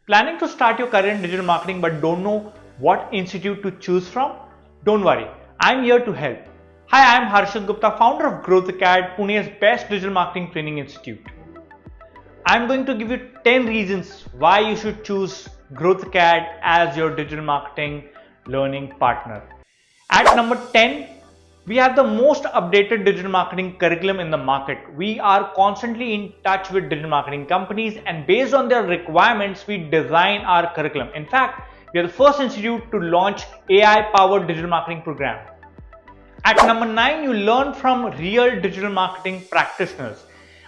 Planning to start your career in digital marketing but don't know what institute to choose from? Don't worry, I'm here to help. Hi, I'm Harshad Gupta, founder of GrowthAcad, Pune's best digital marketing training institute. I'm going to give you 10 reasons why you should choose GrowthAcad as your digital marketing learning partner. At number 10, we have the most updated digital marketing curriculum in the market. We are constantly in touch with digital marketing companies, and based on their requirements, we design our curriculum. In fact, we are the first institute to launch AI-powered digital marketing program. At number 9, you learn from real digital marketing practitioners.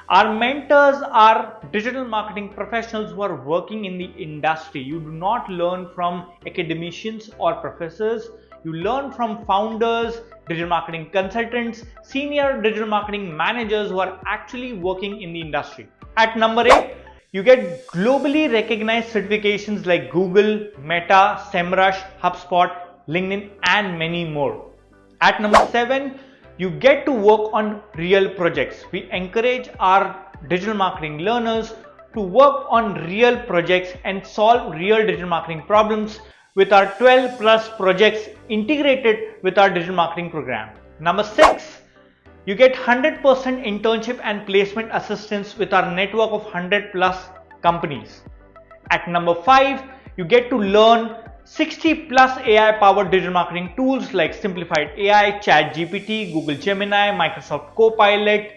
Our mentors are digital marketing professionals who are working in the industry. You do not learn from academicians or professors. You learn from founders, digital marketing consultants, senior digital marketing managers who are actually working in the industry. At number 8, you get globally recognized certifications like Google, Meta, SEMrush, HubSpot, LinkedIn, and many more. At number 7, you get to work on real projects. We encourage our digital marketing learners to work on real projects and solve real digital marketing problems with our 12 plus projects integrated with our digital marketing program. Number 6, you get 100% internship and placement assistance with our network of 100 plus companies. At number 5, you get to learn 60 plus AI powered digital marketing tools like Simplified AI, ChatGPT, Google Gemini, Microsoft Copilot,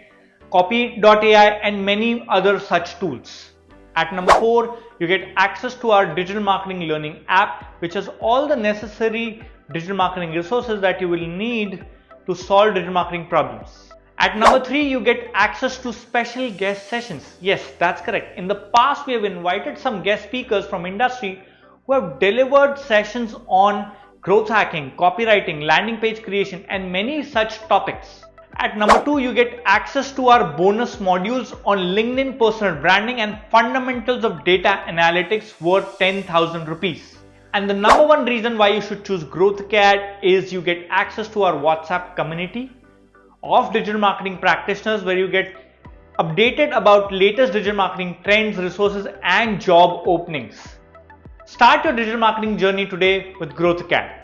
Copy.ai, and many other such tools. At number 4, you get access to our digital marketing learning app, which has all the necessary digital marketing resources that you will need to solve digital marketing problems. At number 3, you get access to special guest sessions. Yes, that's correct. In the past, we have invited some guest speakers from industry who have delivered sessions on growth hacking, copywriting, landing page creation, and many such topics. At number 2, you get access to our bonus modules on LinkedIn personal branding and fundamentals of data analytics worth 10,000 rupees. And the number one reason why you should choose GrowthAcad is you get access to our WhatsApp community of digital marketing practitioners where you get updated about latest digital marketing trends, resources, and job openings. Start your digital marketing journey today with GrowthAcad.